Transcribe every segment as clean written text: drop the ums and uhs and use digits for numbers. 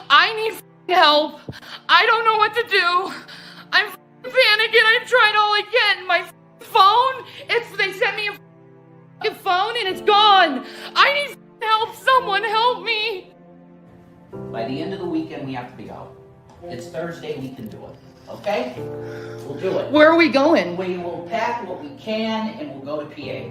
I need help. I don't know what to do. I'm panicking. I'm trying all again. My phone, they sent me a phone and it's gone. I need help. Someone help me. By the end of the weekend, we have to be out. It's Thursday, we can do it. Okay? We'll do it. Where are we going? We will pack what we can and we'll go to PA.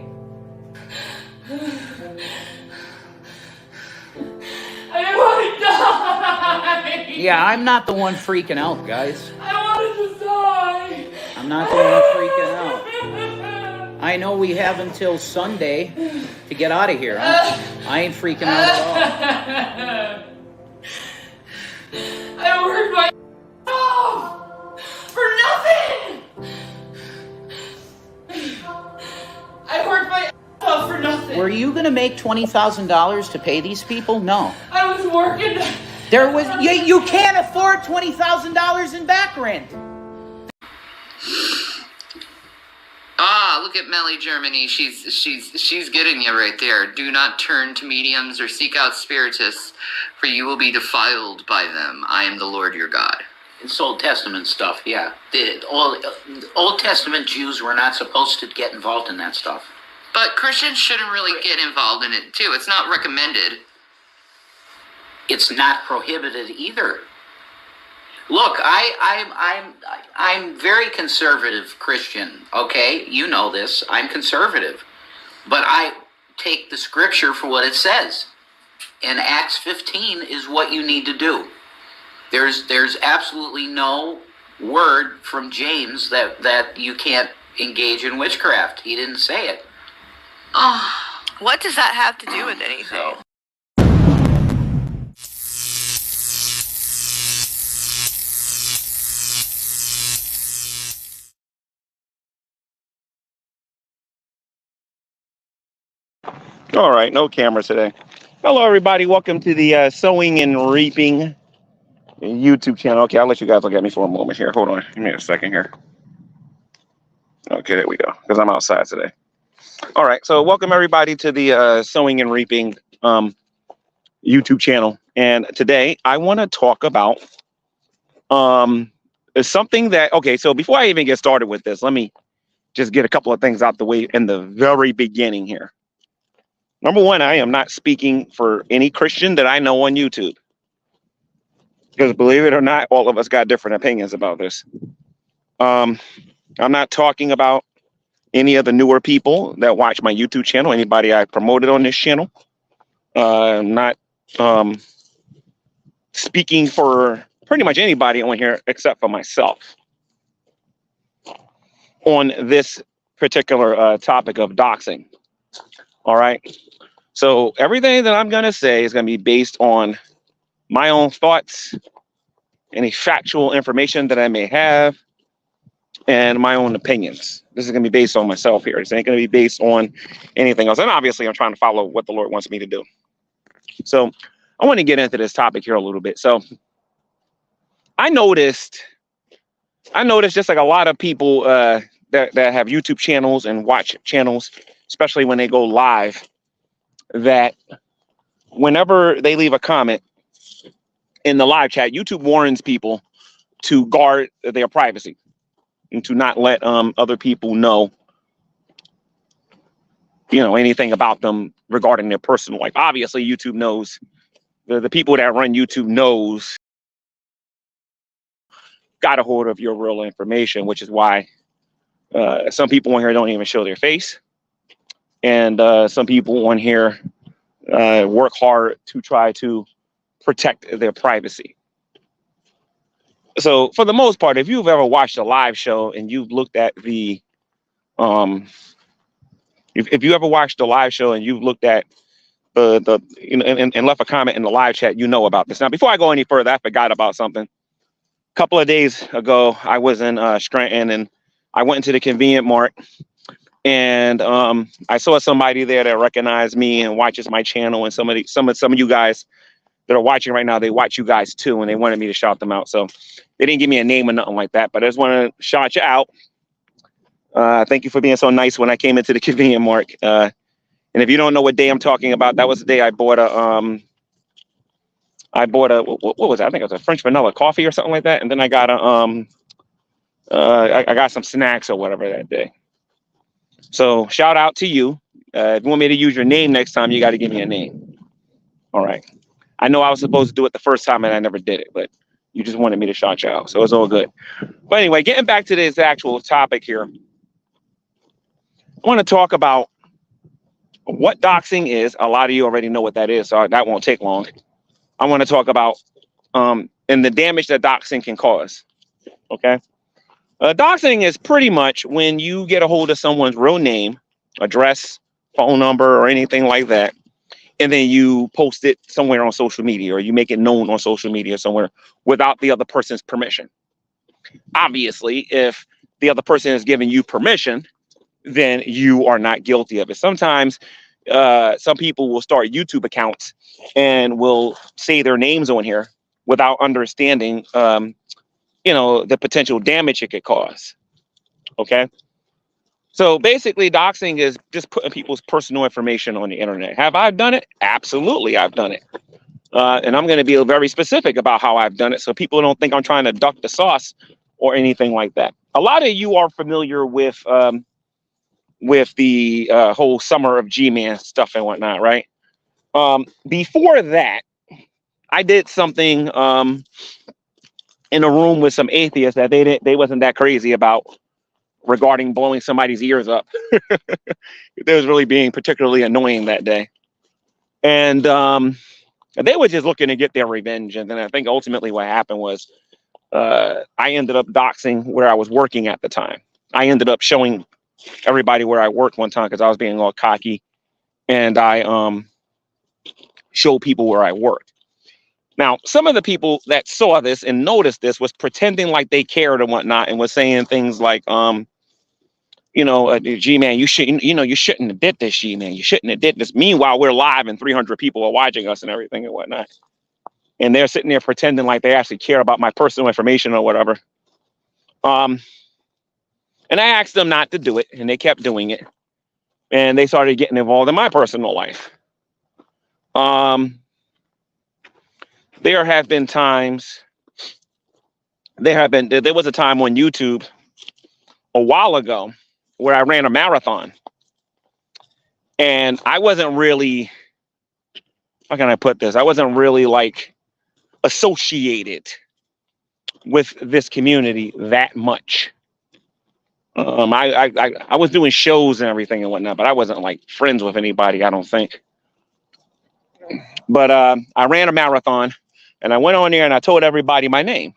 I don't want to die. Yeah, I'm not the one freaking out, guys. I wanted to die. I'm not the one freaking out. I know we have until Sunday to get out of here. I ain't freaking out at all. I worked my off for nothing. I worked my off for nothing. Were you going to make $20,000 to pay these people? No. I was working. There was you can't afford $20,000 in back rent. Ah, look at Melly Germany. She's getting you right there. Do not turn to mediums or seek out spiritists, for you will be defiled by them. I am the Lord your God. It's Old Testament stuff, yeah. The Old Testament Jews were not supposed to get involved in that stuff. But Christians shouldn't really get involved in it too. It's not recommended. It's not prohibited either. Look, I'm very conservative Christian, okay? You know this. I'm conservative. But I take the scripture for what it says. And Acts 15 is what you need to do. There's absolutely no word from James that you can't engage in witchcraft. He didn't say it. Oh, what does that have to do with anything? So. All right, no cameras today. Hello, everybody. Welcome to the Sowing and Reaping YouTube channel. Okay, I'll let you guys look at me for a moment here. Hold on. Give me a second here. Okay, there we go, because I'm outside today. All right, so welcome, everybody, to the Sowing and Reaping YouTube channel. And today, I want to talk about something that, okay, so before I even get started with this, let me just get a couple of things out the way in the very beginning here. Number one, I am not speaking for any Christian that I know on YouTube. Because believe it or not, all of us got different opinions about this. I'm not talking about any of the newer people that watch my YouTube channel, anybody I promoted on this channel. I'm not speaking for pretty much anybody on here except for myself on this particular topic of doxing. All right. So everything that I'm going to say is going to be based on my own thoughts, any factual information that I may have, and my own opinions. This is going to be based on myself here. This ain't going to be based on anything else. And obviously, I'm trying to follow what the Lord wants me to do. So I want to get into this topic here a little bit. So I noticed just like a lot of people that have YouTube channels and watch channels, especially when they go live, that whenever they leave a comment in the live chat, YouTube warns people to guard their privacy and to not let other people know, anything about them regarding their personal life. Obviously, YouTube knows, the people that run YouTube knows, got a hold of your real information, which is why some people on here don't even show their face. And some people on here work hard to try to protect their privacy. So for the most part, if you've ever watched a live show and you've looked at the, if you ever watched a live show and you've looked at and left a comment in the live chat, you know about this. Now, before I go any further, I forgot about something. A couple of days ago, I was in Scranton and I went into the convenient mart. And I saw somebody there that recognized me and watches my channel, and some of you guys that are watching right now, they watch you guys too, and they wanted me to shout them out. So they didn't give me a name or nothing like that, but I just want to shout you out. Thank you for being so nice when I came into the convenient mart. And if you don't know what day I'm talking about, that was the day I bought I bought a what was that? I think it was a French vanilla coffee or something like that, and then I got a I got some snacks or whatever that day. So shout out to you. If you want me to use your name next time, you got to give me a name. All right. I know I was supposed to do it the first time and I never did it, but you just wanted me to shout you out, so it's all good. But anyway, getting back to this actual topic here, I want to talk about what doxing is. A lot of you already know what that is, so that won't take long. I want to talk about and the damage that doxing can cause. Okay. Doxing is pretty much when you get a hold of someone's real name, address, phone number, or anything like that, and then you post it somewhere on social media, or you make it known on social media somewhere without the other person's permission. Obviously, if the other person is giving you permission, then you are not guilty of it. Sometimes some people will start YouTube accounts and will say their names on here without understanding the potential damage it could cause. Okay. So basically, doxing is just putting people's personal information on the internet. Have I done it? Absolutely, I've done it. And I'm going to be very specific about how I've done it so people don't think I'm trying to duck the sauce or anything like that. A lot of you are familiar with the whole summer of G-Man stuff and whatnot, right? Before that, I did something in a room with some atheists that they wasn't that crazy about regarding blowing somebody's ears up. They was really being particularly annoying that day. And they were just looking to get their revenge. And then I think ultimately what happened was I ended up doxing where I was working at the time. I ended up showing everybody where I worked one time because I was being all cocky. And I showed people where I worked. Now, some of the people that saw this and noticed this was pretending like they cared and whatnot, and was saying things like, G-Man, you shouldn't have did this, G-Man. You shouldn't have did this. Meanwhile, we're live and 300 people are watching us and everything and whatnot. And they're sitting there pretending like they actually care about my personal information or whatever. And I asked them not to do it, and they kept doing it. And they started getting involved in my personal life. There have been times, there was a time on YouTube a while ago where I ran a marathon. And I wasn't really, how can I put this? I wasn't really like associated with this community that much. I was doing shows and everything and whatnot, but I wasn't like friends with anybody, I don't think. But I ran a marathon. And I went on there and I told everybody my name.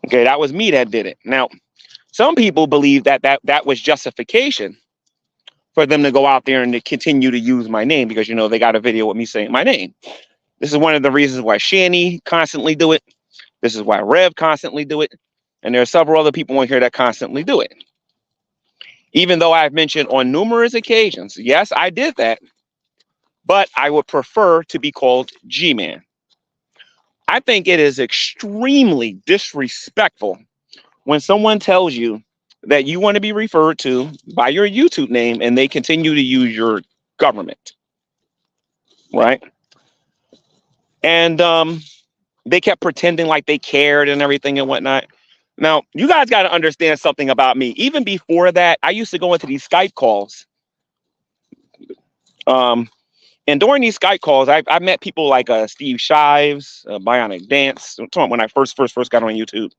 Okay, that was me that did it. Now, some people believe that was justification for them to go out there and to continue to use my name because, they got a video with me saying my name. This is one of the reasons why Shani constantly do it. This is why Rev constantly do it. And there are several other people on here that constantly do it. Even though I've mentioned on numerous occasions, yes, I did that. But I would prefer to be called G-Man. I think it is extremely disrespectful when someone tells you that you want to be referred to by your YouTube name and they continue to use your government. Right? And they kept pretending like they cared and everything and whatnot. Now, you guys got to understand something about me. Even before that, I used to go into these Skype calls. And during these Skype calls, I met people like Steve Shives, Bionic Dance. When I first got on YouTube,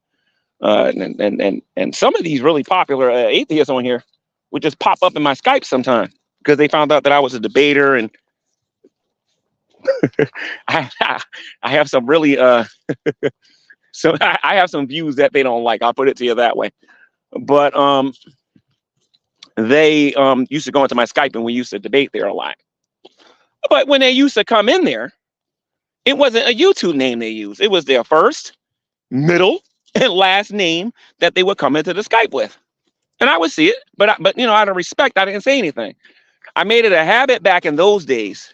and some of these really popular atheists on here would just pop up in my Skype sometime because they found out that I was a debater, and I have some really so I have some views that they don't like. I'll put it to you that way. But they used to go into my Skype and we used to debate there a lot. But when they used to come in there, it wasn't a YouTube name they used. It was their first, middle, and last name that they would come into the Skype with. And I would see it, but out of respect, I didn't say anything. I made it a habit back in those days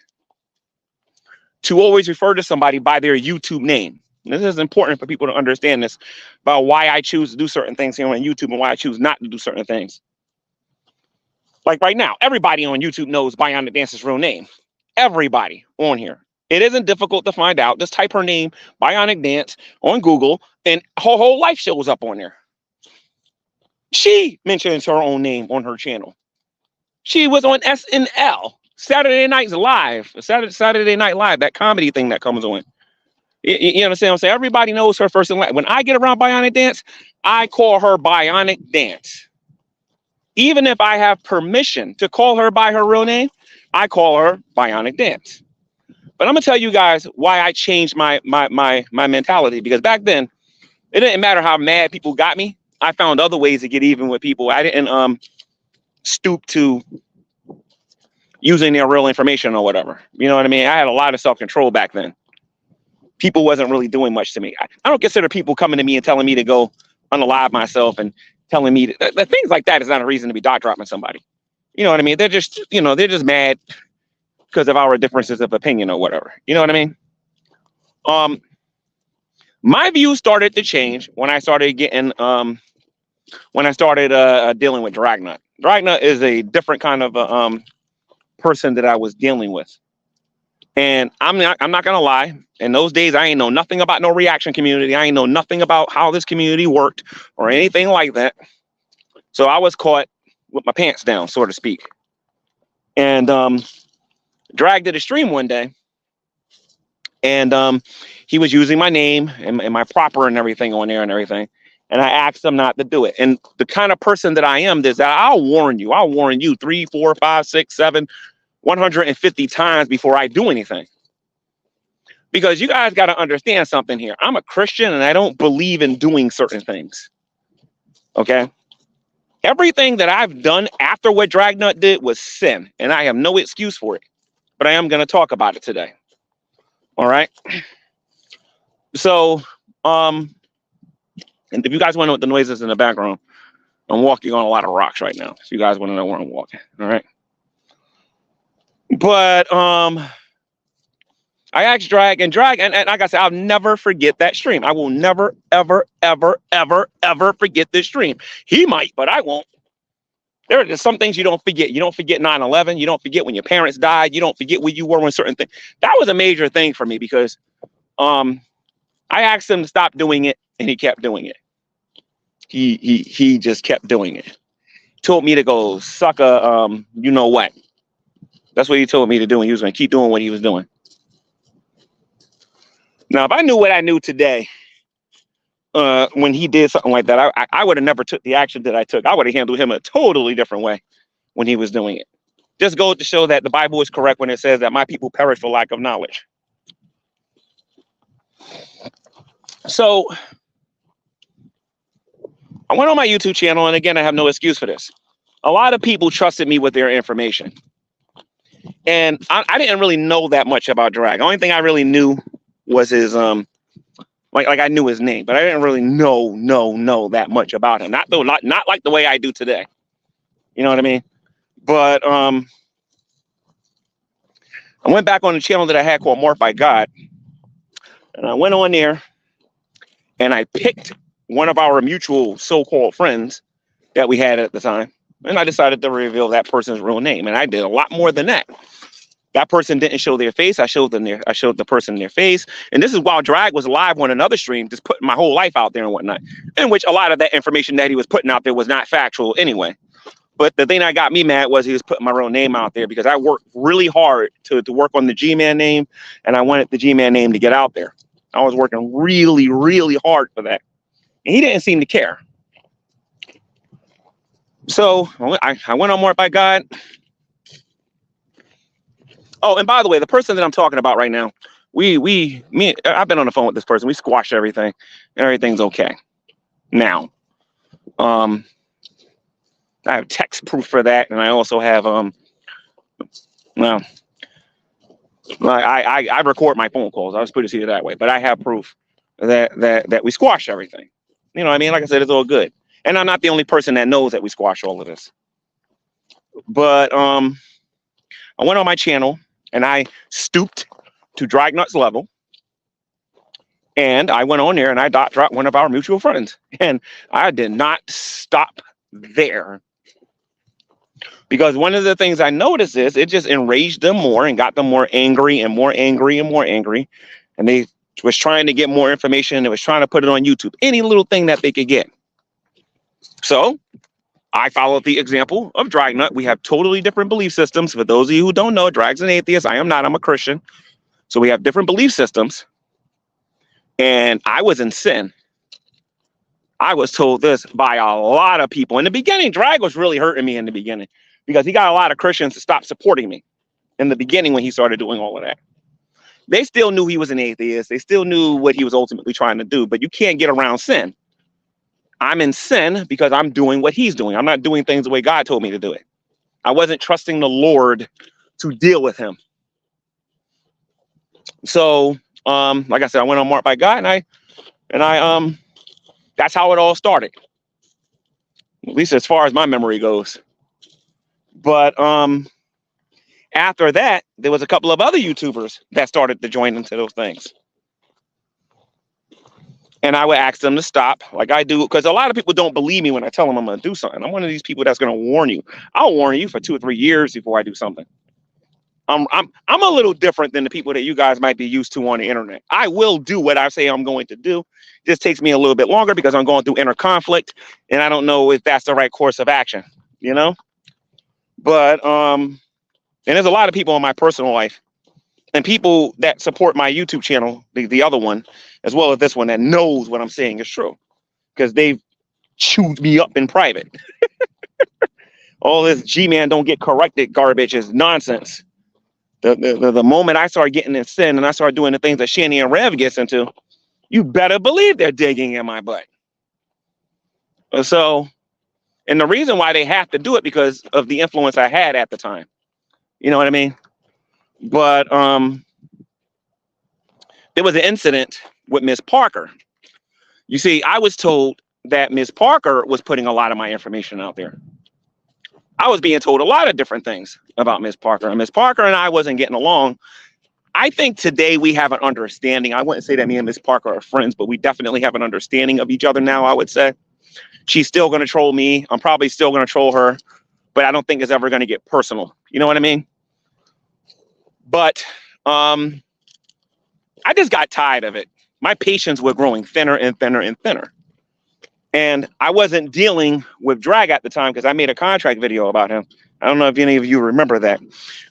to always refer to somebody by their YouTube name. This is important for people to understand this about why I choose to do certain things here on YouTube and why I choose not to do certain things. Like right now, everybody on YouTube knows Bionic Dance's real name. everybody on here. It isn't difficult to find out. Just type her name, Bionic Dance, on Google, and her whole life shows up on there. She mentions her own name on her channel. She was on SNL, Saturday Night Live, Saturday Night Live, that comedy thing that comes on. You understand what I'm saying? Everybody knows her first and last. When I get around Bionic Dance, I call her Bionic Dance. Even if I have permission to call her by her real name, I call her Bionic Dance. But I'm gonna tell you guys why I changed my mentality, because back then it didn't matter how mad people got me. I found other ways to get even with people. I didn't stoop to using their real information or whatever. You know what I mean? I had a lot of self-control back then. People wasn't really doing much to me. I don't consider people coming to me and telling me to go unalive myself and telling me that things like that is not a reason to be dot dropping somebody. You know what I mean? They're just, they're just mad because of our differences of opinion or whatever. You know what I mean? My views started to change when I started getting, dealing with Dragnut. Dragnut is a different kind of person that I was dealing with. And I'm not gonna lie. In those days, I ain't know nothing about no reaction community. I ain't know nothing about how this community worked or anything like that. So I was caught with my pants down, so to speak. And Drag did a stream one day, and he was using my name and my proper and everything on there and everything. And I asked him not to do it. And the kind of person that I am is that I'll warn you 3, 4, 5, 6, 7, 150 times before I do anything. Because you guys got to understand something here. I'm a Christian and I don't believe in doing certain things. Okay? Everything that I've done after what Dragnut did was sin, and I have no excuse for it. But I am going to talk about it today. All right? So, and if you guys want to know what the noise is in the background, I'm walking on a lot of rocks right now. So you guys want to know where I'm walking. All right? But I asked Drag, and like I said, I'll never forget that stream. I will never, ever, ever, ever, ever forget this stream. He might, but I won't. There are just some things you don't forget. You don't forget 9/11. You don't forget when your parents died. You don't forget where you were when certain things. That was a major thing for me because I asked him to stop doing it, and he kept doing it. He just kept doing it. Told me to go suck a you know what. That's what he told me to do, and he was going to keep doing what he was doing. Now, if I knew what I knew today, when he did something like that, I would have never took the action that I took. I would have handled him a totally different way when he was doing it. Just goes to show that the Bible is correct when it says that my people perish for lack of knowledge. So I went on my YouTube channel, and again, I have no excuse for this. A lot of people trusted me with their information. And I didn't really know that much about Drag. The only thing I really knew was his like I knew his name, but I didn't really know that much about him. Not like the way I do today. You know what I mean? But I went back on the channel that I had called Morph by God, and I went on there and I picked one of our mutual so-called friends that we had at the time, and I decided to reveal that person's real name. And I did a lot more than that. That person didn't show their face. I showed the person their face. And this is while Drag was live on another stream, just putting my whole life out there and whatnot, in which a lot of that information that he was putting out there was not factual anyway. But the thing that got me mad was he was putting my real name out there because I worked really hard to work on the G-Man name, and I wanted the G-Man name to get out there. I was working really, really hard for that. And he didn't seem to care. So I went on Morph by God. Oh, and by the way, the person that I'm talking about right now, I've been on the phone with this person. We squashed everything. Everything's okay now. I have text proof for that, and I also have I record my phone calls. I'll just put it that way. But I have proof that we squashed everything. You know what I mean? Like I said, it's all good. And I'm not the only person that knows that we squashed all of this. But I went on my channel and I stooped to Dragnut's level. And I went on there and I dot dropped one of our mutual friends. And I did not stop there. Because one of the things I noticed is it just enraged them more and got them more angry and more angry and more angry. And they was trying to get more information. They was trying to put it on YouTube, any little thing that they could get. So I followed the example of Dragnut. We have totally different belief systems. For those of you who don't know, Drag's an atheist. I am not. I'm a Christian. So we have different belief systems. And I was in sin. I was told this by a lot of people. In the beginning, Drag was really hurting me in the beginning because he got a lot of Christians to stop supporting me in the beginning when he started doing all of that. They still knew he was an atheist. They still knew what he was ultimately trying to do, but you can't get around sin. I'm in sin because I'm doing what he's doing. I'm not doing things the way God told me to do it. I wasn't trusting the Lord to deal with him. So, like I said, I went on Marked by God, and I that's how it all started. At least as far as my memory goes. But after that, there was a couple of other YouTubers that started to join into those things. And I would ask them to stop, like I do, because a lot of people don't believe me when I tell them I'm going to do something. I'm one of these people that's going to warn you. I'll warn you for 2 or 3 years before I do something. I'm a little different than the people that you guys might be used to on the internet. I will do what I say I'm going to do. This takes me a little bit longer because I'm going through inner conflict, and I don't know if that's the right course of action, you know? But and there's a lot of people in my personal life and people that support my YouTube channel, the other one, as well as this one, that knows what I'm saying is true because they've chewed me up in private. All this G-man don't get corrected garbage is nonsense. The moment I start getting in sin and I start doing the things that Shanny and Rev gets into, you better believe they're digging in my butt. So, and the reason why they have to do it because of the influence I had at the time. You know what I mean? But there was an incident with Miss Parker. You see, I was told that Miss Parker was putting a lot of my information out there. I was being told a lot of different things about Miss Parker, and Miss Parker and I wasn't getting along. I think today we have an understanding. I wouldn't say that me and Miss Parker are friends, but we definitely have an understanding of each other now, I would say. She's still going to troll me. I'm probably still going to troll her, but I don't think it's ever going to get personal. You know what I mean? But I just got tired of it. My patience was growing thinner and thinner and thinner. And I wasn't dealing with Drag at the time because I made a contract video about him. I don't know if any of you remember that.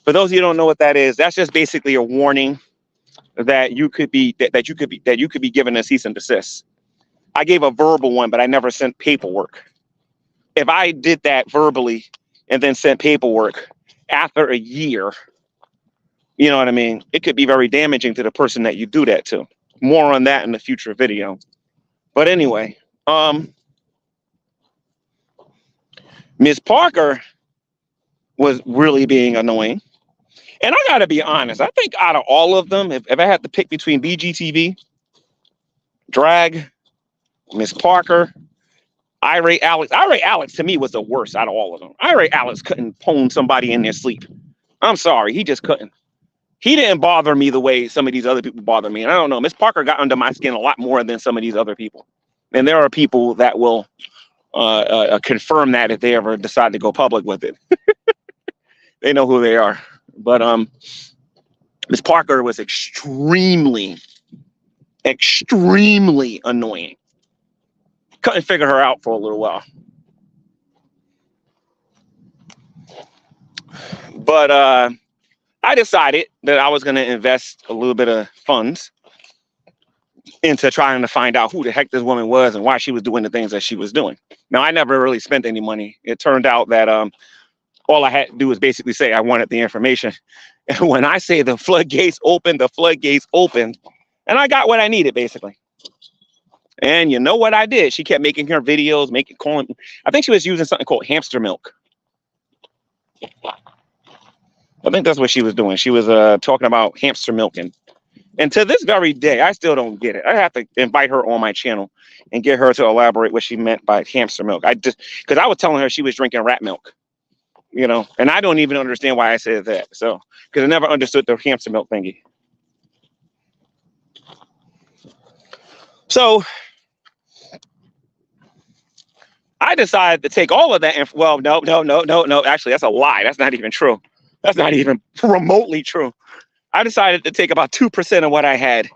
For those of you who don't know what that is, that's just basically a warning that you could be given a cease and desist. I gave a verbal one, but I never sent paperwork. If I did that verbally and then sent paperwork after a year, you know what I mean? It could be very damaging to the person that you do that to. More on that in the future video. But anyway, Miss Parker was really being annoying. And I got to be honest, I think out of all of them, if I had to pick between BGTV, Drag, Miss Parker, Irate Alex to me was the worst out of all of them. Irate Alex couldn't pwn somebody in their sleep. I'm sorry, he just couldn't. He didn't bother me the way some of these other people bother me. And I don't know, Miss Parker got under my skin a lot more than some of these other people. And there are people that will confirm that if they ever decide to go public with it. They know who they are. But Miss Parker was extremely annoying. Couldn't figure her out for a little while. But I decided that I was going to invest a little bit of funds into trying to find out who the heck this woman was and why she was doing the things that she was doing. Now, I never really spent any money. It turned out that all I had to do was basically say I wanted the information. And when I say the floodgates opened, the floodgates opened. And I got what I needed, basically. And you know what I did? She kept making her videos, calling. I think she was using something called hamster milk. I think that's what she was doing. She was talking about hamster milk. And to this very day, I still don't get it. I have to invite her on my channel and get her to elaborate what she meant by hamster milk. Because I was telling her she was drinking rat milk, you know, and I don't even understand why I said that. So, because I never understood the hamster milk thingy. So I decided to take all of that. And well, no. Actually, that's a lie. That's not even true. That's not even remotely true. I decided to take about 2% of what I had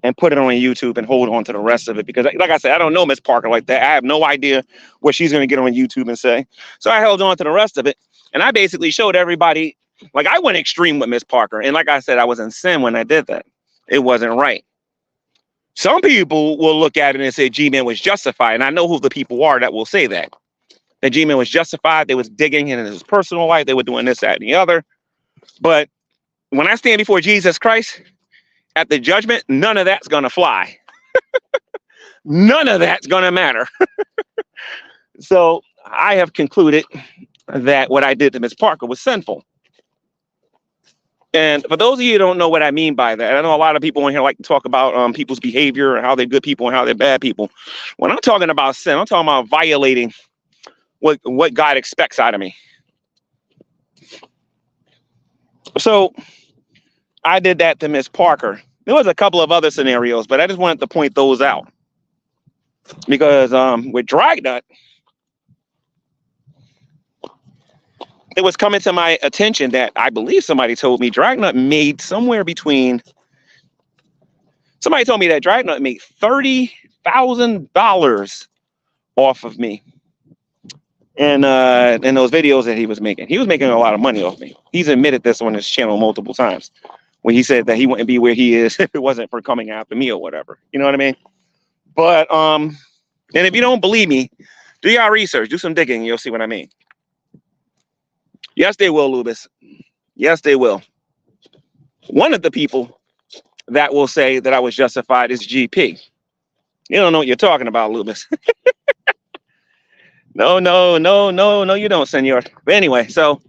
and put it on YouTube and hold on to the rest of it. Because like I said, I don't know Miss Parker like that. I have no idea what she's going to get on YouTube and say. So I held on to the rest of it. And I basically showed everybody, like I went extreme with Miss Parker. And like I said, I was in sin when I did that. It wasn't right. Some people will look at it and say G-Man was justified. And I know who the people are that will say that. That G-Man was justified. They was digging in his personal life. They were doing this, that, and the other. But when I stand before Jesus Christ at the judgment, none of that's going to fly. None of that's going to matter. So I have concluded that what I did to Miss Parker was sinful. And for those of you who don't know what I mean by that, I know a lot of people in here like to talk about people's behavior and how they're good people and how they're bad people. When I'm talking about sin, I'm talking about violating what God expects out of me. So I did that to Miss Parker. There was a couple of other scenarios, but I just wanted to point those out. Because with Dragnet, it was coming to my attention that I believe somebody told me Dragnet made somewhere between, somebody told me that Dragnet made $30,000 off of me. And in those videos that he was making a lot of money off me. He's admitted this on his channel multiple times when he said that he wouldn't be where he is if it wasn't for coming after me or whatever. You know what I mean? But and if you don't believe me, do your research, do some digging, and you'll see what I mean. Yes, they will, Lubis. Yes, they will. One of the people that will say that I was justified is GP. You don't know what you're talking about, Lubis. No, you don't, senor. But anyway, so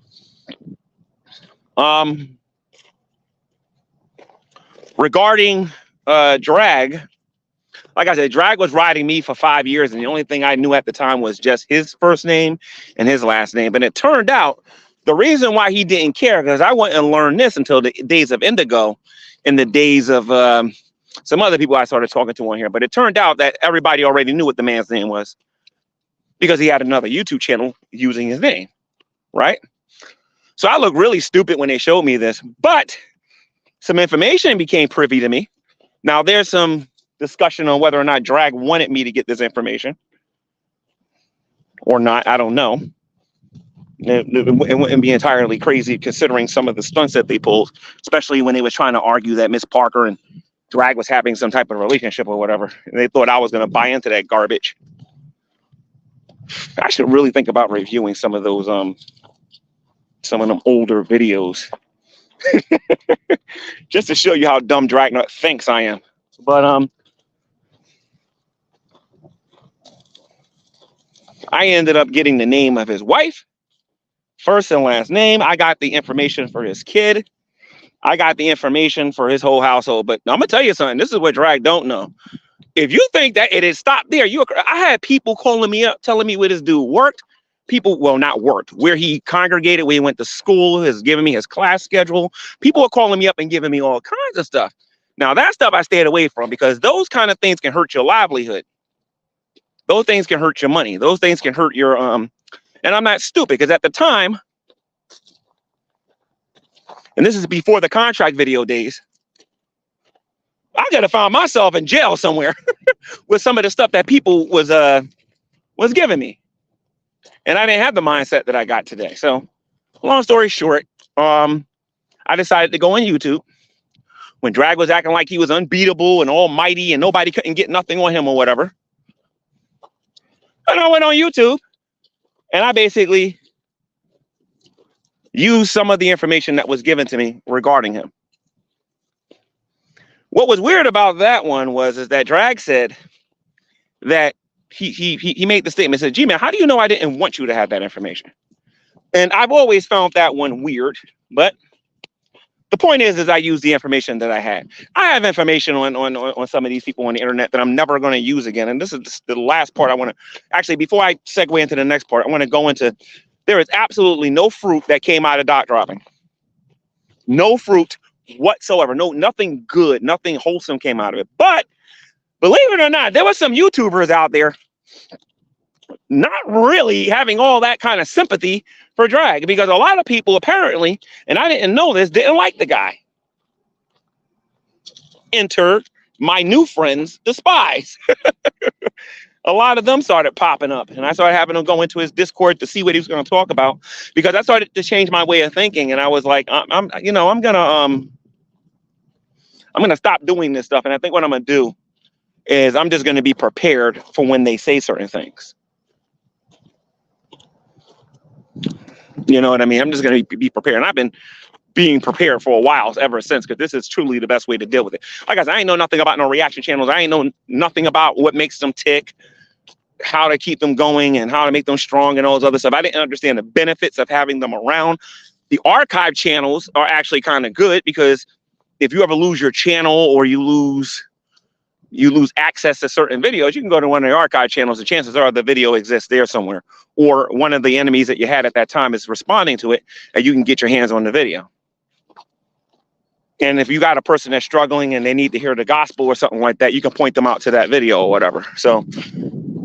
regarding Drag, like I said, Drag was riding me for 5 years, and the only thing I knew at the time was just his first name and his last name. And it turned out the reason why he didn't care, because I wouldn't learn this until the days of Indigo and the days of some other people I started talking to on here. But it turned out that everybody already knew what the man's name was because he had another YouTube channel using his name, right? So I looked really stupid when they showed me this, but some information became privy to me. Now there's some discussion on whether or not Drag wanted me to get this information or not. I don't know. It wouldn't be entirely crazy considering some of the stunts that they pulled, especially when they was trying to argue that Miss Parker and Drag was having some type of relationship or whatever. And they thought I was going to buy into that garbage. I should really think about reviewing some of those, some of them older videos just to show you how dumb Dragnut thinks I am. But, I ended up getting the name of his wife, first and last name. I got the information for his kid. I got the information for his whole household. But I'm gonna tell you something. This is what Drag don't know. If you think that it is stopped there, I had people calling me up, telling me where this dude worked. People, well, not worked, where he congregated, where he went to school, has given me his class schedule. People are calling me up and giving me all kinds of stuff. Now that stuff I stayed away from because those kind of things can hurt your livelihood. Those things can hurt your money. Those things can hurt your and I'm not stupid because at the time, and this is before the contract video days, I could have found myself in jail somewhere with some of the stuff that people was giving me. And I didn't have the mindset that I got today. So long story short, I decided to go on YouTube when Drag was acting like he was unbeatable and almighty and nobody couldn't get nothing on him or whatever. And I went on YouTube and I basically used some of the information that was given to me regarding him. What was weird about that one is that Drag said that he made the statement, said, G-Man, how do you know I didn't want you to have that information? And I've always found that one weird, but the point is I use the information that I had. I have information on some of these people on the internet that I'm never going to use again. And this is the last part I want to, actually, before I segue into the next part, I want to go into, there is absolutely no fruit that came out of dot dropping. No fruit whatsoever. Nothing good, nothing wholesome came out of it. But believe it or not, there were some YouTubers out there not really having all that kind of sympathy for drag, because a lot of people apparently, and I didn't know this, didn't like the guy. Enter my new friends, the spies. A lot of them started popping up, and I started having them go into his Discord to see what he was going to talk about, because I started to change my way of thinking, and I was like, I'm gonna stop doing this stuff, and I think what I'm gonna do is I'm just gonna be prepared for when they say certain things. You know what I mean? I'm just gonna be prepared, and I've been being prepared for a while ever since, because this is truly the best way to deal with it. Like I said, I ain't know nothing about no reaction channels. I ain't know nothing about what makes them tick, how to keep them going, and how to make them strong and all this other stuff. I didn't understand the benefits of having them around. The archive channels are actually kind of good, because if you ever lose your channel or you lose access to certain videos, you can go to one of the archive channels. The chances are the video exists there somewhere, or one of the enemies that you had at that time is responding to it, and you can get your hands on the video. And if you got a person that's struggling and they need to hear the gospel or something like that, you can point them out to that video or whatever. So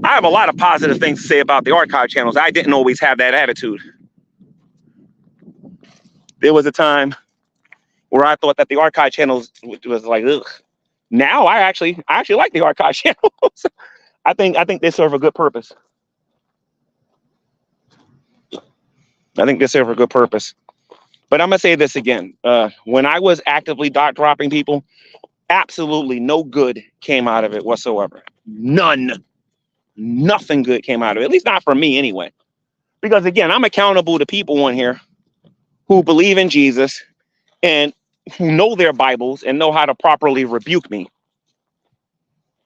I have a lot of positive things to say about the archive channels. I didn't always have that attitude. There was a time where I thought that the archive channels was like, ugh. Now I actually like the archive channels. I think they serve a good purpose. I think they serve a good purpose. But I'm gonna say this again. When I was actively dot dropping people, absolutely no good came out of it whatsoever. None. Nothing good came out of it. At least not for me anyway. Because again, I'm accountable to people on here who believe in Jesus and who know their Bibles and know how to properly rebuke me.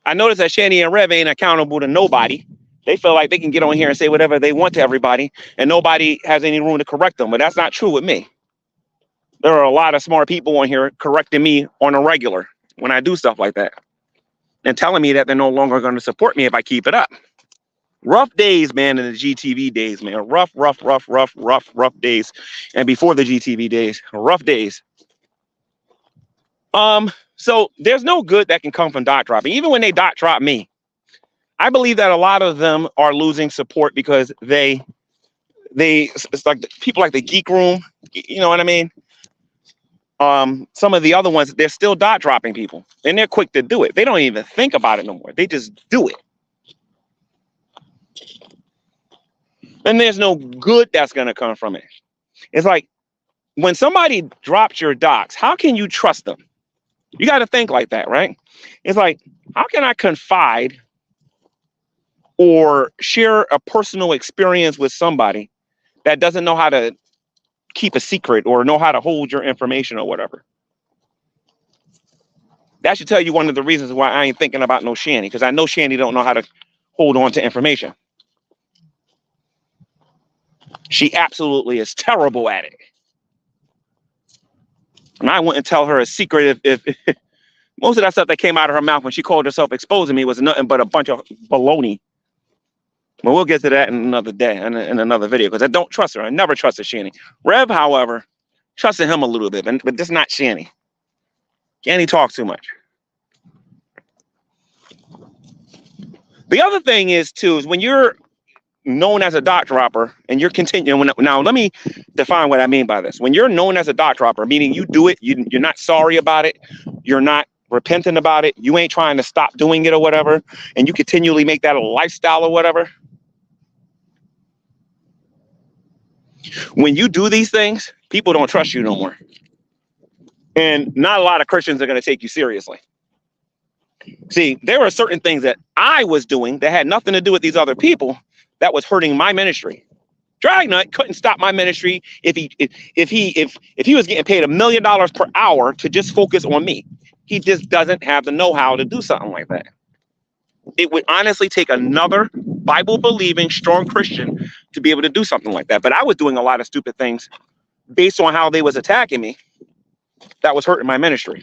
I notice that Shani and Rev ain't accountable to nobody. They feel like they can get on here and say whatever they want to everybody, and nobody has any room to correct them. But that's not true with me. There are a lot of smart people on here correcting me on a regular when I do stuff like that, and telling me that they're no longer going to support me if I keep it up. Rough days, man, in the GTV days, man. Rough days. And before the GTV days, rough days. So there's no good that can come from dot dropping. Even when they dot drop me, I believe that a lot of them are losing support because it's like people like the Geek Room, you know what I mean? Some of the other ones, they're still dot dropping people, and they're quick to do it. They don't even think about it no more. They just do it. And there's no good that's going to come from it. It's like when somebody drops your docs, how can you trust them? You got to think like that, right? It's like, how can I confide or share a personal experience with somebody that doesn't know how to keep a secret or know how to hold your information or whatever? That should tell you one of the reasons why I ain't thinking about no Shani, because I know Shani don't know how to hold on to information. She absolutely is terrible at it. And I wouldn't tell her a secret if most of that stuff that came out of her mouth when she called herself exposing me was nothing but a bunch of baloney. But we'll get to that in another day, in another video, because I don't trust her. I never trusted Shani. Rev, however, trusted him a little bit, but just not Shani. Shani talks too much. The other thing is, too, is when you're known as a dot dropper and you're continuing. Now, let me define what I mean by this. When you're known as a dot dropper, meaning you do it, you're not sorry about it, you're not repentant about it, you ain't trying to stop doing it or whatever, and you continually make that a lifestyle or whatever. When you do these things, people don't trust you no more. And not a lot of Christians are going to take you seriously. See, there were certain things that I was doing that had nothing to do with these other people that was hurting my ministry. Dragnut couldn't stop my ministry if he was getting paid $1 million per hour to just focus on me. He just doesn't have the know-how to do something like that. It would honestly take another Bible-believing, strong Christian to be able to do something like that. But I was doing a lot of stupid things based on how they was attacking me that was hurting my ministry.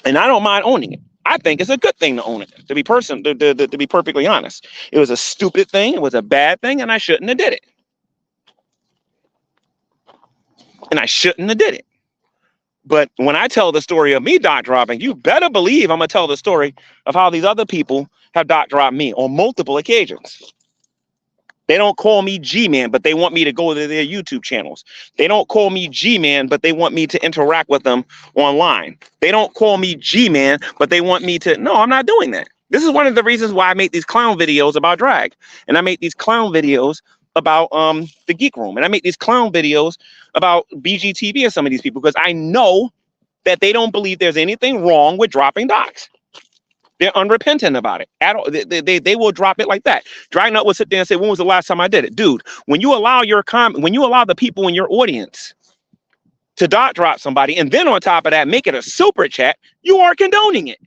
And I don't mind owning it. I think it's a good thing to own it, to be perfectly honest. It was a stupid thing, it was a bad thing, and I shouldn't have did it. And I shouldn't have did it. But when I tell the story of me dot dropping, you better believe I'm going to tell the story of how these other people have dot dropped me on multiple occasions. They don't call me G-Man, but they want me to go to their YouTube channels. They don't call me G-Man, but they want me to interact with them online. They don't call me G-Man, but they want me to... No, I'm not doing that. This is one of the reasons why I make these clown videos about drag. And I make these clown videos about the Geek Room. And I make these clown videos about BGTV and some of these people, because I know that they don't believe there's anything wrong with dropping docs. They're unrepentant about it. At all. They will drop it like that. Dragnut will sit there and say, when was the last time I did it? Dude, when you allow when you allow the people in your audience to dot drop somebody, and then on top of that, make it a super chat, you are condoning it.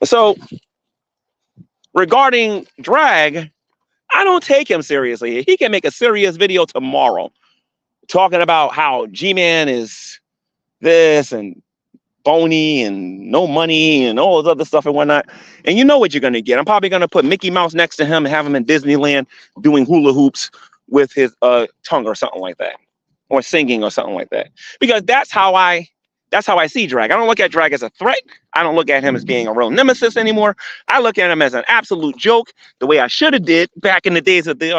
So regarding drag, I don't take him seriously. He can make a serious video tomorrow talking about how G-Man is this and bony and no money and all this other stuff and whatnot. And you know what you're going to get. I'm probably going to put Mickey Mouse next to him and have him in Disneyland doing hula hoops with his tongue or something like that, or singing or something like that. Because that's how I see drag. I don't look at drag as a threat. I don't look at him as being a real nemesis anymore. I look at him as an absolute joke, the way I should have did back in the days of the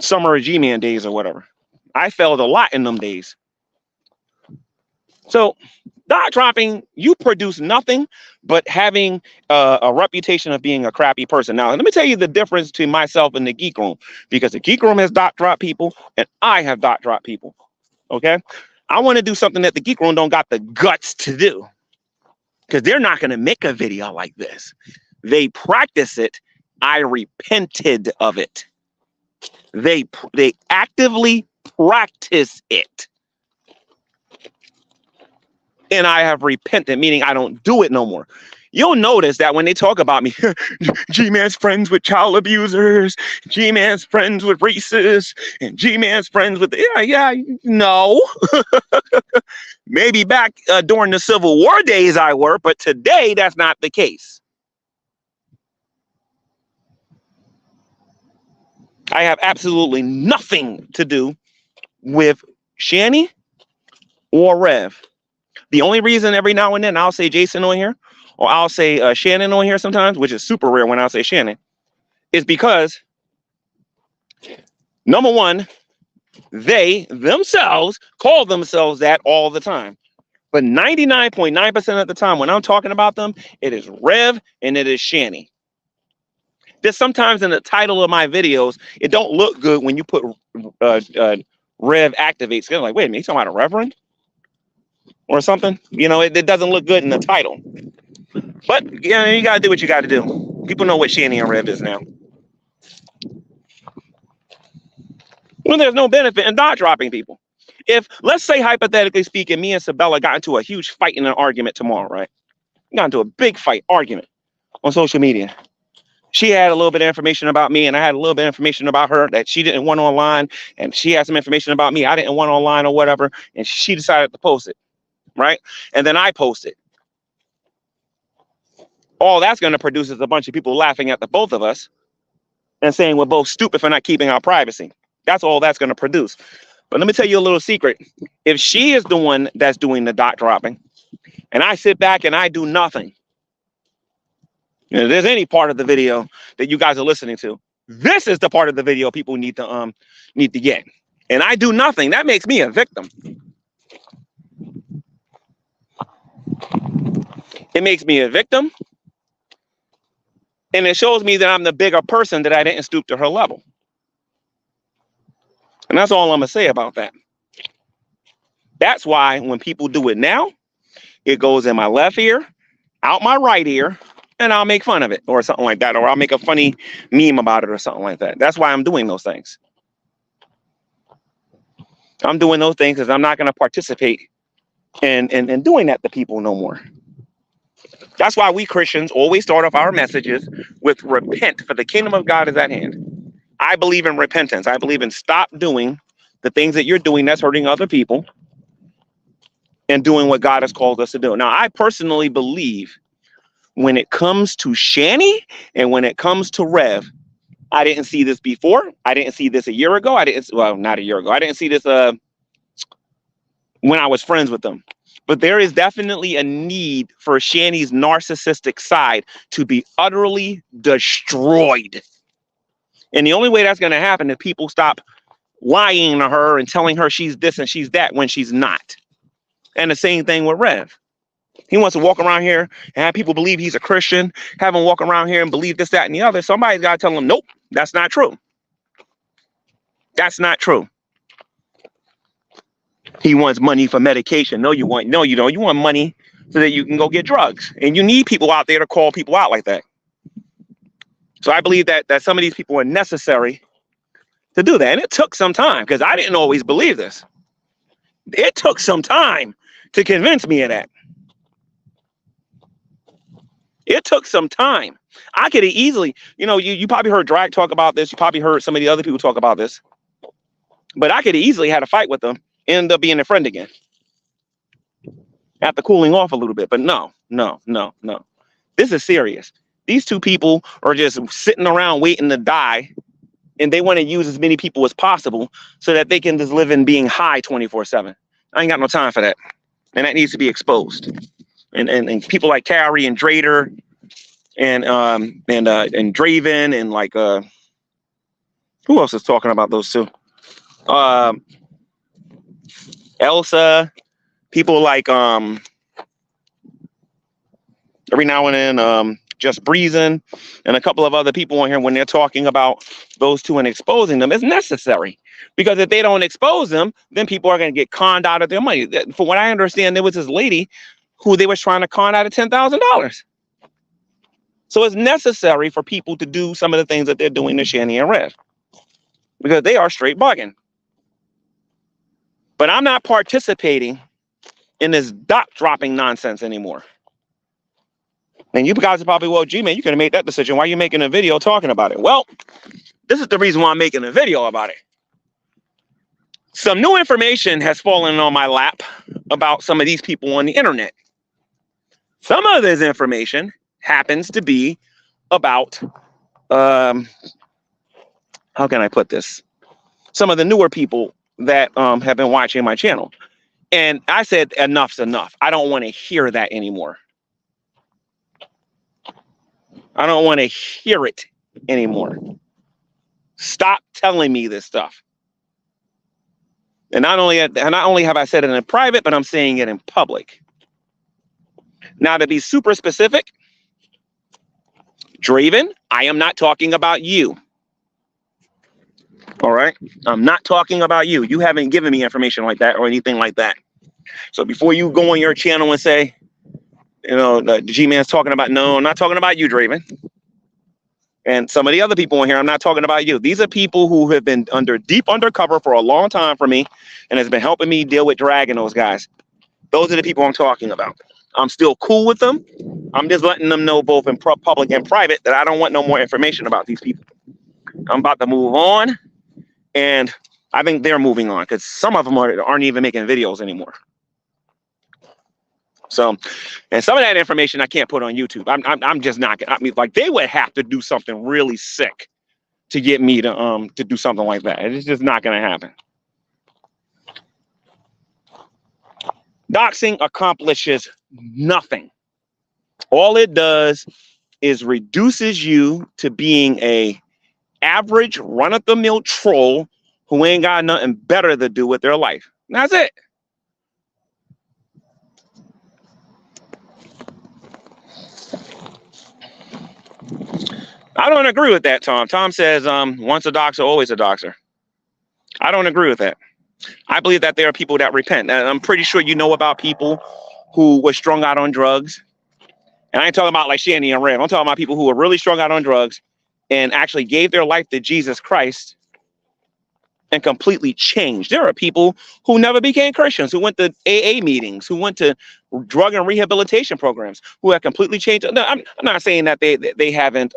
Summer of G-Man days or whatever. I failed a lot in them days. So dot dropping, you produce nothing but having a reputation of being a crappy person. Now, let me tell you the difference between myself and the Geek Room, because the Geek Room has dot drop people and I have dot drop people. Okay. I want to do something that the Geek Room don't got the guts to do, because they're not going to make a video like this. They practice it. I repented of it. They actively practice it. And I have repented, meaning I don't do it no more. You'll notice that when they talk about me, G-Man's friends with child abusers, G-Man's friends with racists, and G-Man's friends with... No. Maybe back during the Civil War days I were, but today that's not the case. I have absolutely nothing to do with Shani or Rev. The only reason every now and then I'll say Jason on here, or I'll say Shannon on here sometimes, which is super rare when I'll say Shannon, is because, number one, they themselves call themselves that all the time. But 99.9% of the time when I'm talking about them, it is Rev and it is Shani. There's sometimes in the title of my videos, it don't look good when you put Rev activates. They're like, wait a minute, you talking about a reverend or something? You know, it doesn't look good in the title. But you know, you got to do what you got to do. People know what Shani and Rev is now. Well, there's no benefit in dot dropping people. If, let's say, hypothetically speaking, me and Sabella got into a huge fight in an argument tomorrow, right? Got into a big fight argument on social media. She had a little bit of information about me, and I had a little bit of information about her that she didn't want online, and she had some information about me I didn't want online or whatever, and she decided to post it, right? And then I post it. All that's going to produce is a bunch of people laughing at the both of us and saying we're both stupid for not keeping our privacy. That's all that's going to produce. But let me tell you a little secret. If she is the one that's doing the dot dropping, and I sit back and I do nothing, you know, there's any part of the video that you guys are listening to, this is the part of the video people need to get. And I do nothing. That makes me a victim. It makes me a victim. And it shows me that I'm the bigger person, that I didn't stoop to her level. And that's all I'm going to say about that. That's why when people do it now, it goes in my left ear, out my right ear, and I'll make fun of it or something like that. Or I'll make a funny meme about it or something like that. That's why I'm doing those things. I'm doing those things because I'm not going to participate in doing that to people no more. That's why we Christians always start off our messages with repent, for the kingdom of God is at hand. I believe in repentance. I believe in stop doing the things that you're doing that's hurting other people and doing what God has called us to do. Now, I personally believe when it comes to Shani and when it comes to Rev, I didn't see this before. I didn't see this a year ago. Well, not a year ago. I didn't see this when I was friends with them. But there is definitely a need for Shani's narcissistic side to be utterly destroyed. And the only way that's going to happen is people stop lying to her and telling her she's this and she's that when she's not. And the same thing with Rev. He wants to walk around here and have people believe he's a Christian, have him walk around here and believe this, that, and the other. Somebody's got to tell him, nope, that's not true. That's not true. He wants money for medication. No, you don't. You want money so that you can go get drugs. And you need people out there to call people out like that. So I believe that some of these people are necessary to do that. And it took some time because I didn't always believe this. It took some time to convince me of that. It took some time. I could have easily, you probably heard Drag talk about this. You probably heard some of the other people talk about this. But I could have easily had a fight with them, end up being a friend again. After cooling off a little bit. But no. This is serious. These two people are just sitting around waiting to die. And they want to use as many people as possible so that they can just live in being high 24/7. I ain't got no time for that. And that needs to be exposed. And people like Carrie and Drader and Draven and like who else is talking about those two? Elsa, people like every now and then Just Breezing and a couple of other people on here, when they're talking about those two and exposing them, is necessary. Because if they don't expose them, then people are going to get conned out of their money. From what I understand, there was this lady who they was trying to con out of $10,000. So it's necessary for people to do some of the things that they're doing to Shani and Rev, because they are straight bugging. But I'm not participating in this doc dropping nonsense anymore. And you guys are probably, well, gee, man, you could have made that decision. Why are you making a video talking about it? Well, this is the reason why I'm making a video about it. Some new information has fallen on my lap about some of these people on the internet. Some of this information happens to be about, how can I put this? Some of the newer people that have been watching my channel. And I said, enough's enough. I don't want to hear that anymore. I don't want to hear it anymore. Stop telling me this stuff. And not only have I said it in private, but I'm saying it in public. Now, to be super specific, Draven, I am not talking about you. All right? I'm not talking about you. You haven't given me information like that or anything like that. So before you go on your channel and say, the G-Man's talking about, no, I'm not talking about you, Draven. And some of the other people in here, I'm not talking about you. These are people who have been deep undercover for a long time for me and has been helping me deal with Drag and those guys. Those are the people I'm talking about. I'm still cool with them. I'm just letting them know both in public and private that I don't want no more information about these people. I'm about to move on. And I think they're moving on because some of them aren't even making videos anymore. So, and some of that information I can't put on YouTube. I'm just not. I mean, like, they would have to do something really sick to get me to do something like that. It's just not going to happen. Doxing accomplishes nothing. All it does is reduces you to being a average run-of-the-mill troll who ain't got nothing better to do with their life. And that's it. I don't agree with that, Tom. Tom says, once a doxer, always a doxer. I don't agree with that. I believe that there are people that repent. And I'm pretty sure you know about people who were strung out on drugs. And I ain't talking about like Shani and Rev. I'm talking about people who were really strung out on drugs and actually gave their life to Jesus Christ and completely changed. There are people who never became Christians, who went to AA meetings, who went to drug and rehabilitation programs, who have completely changed. No, I'm not saying that they haven't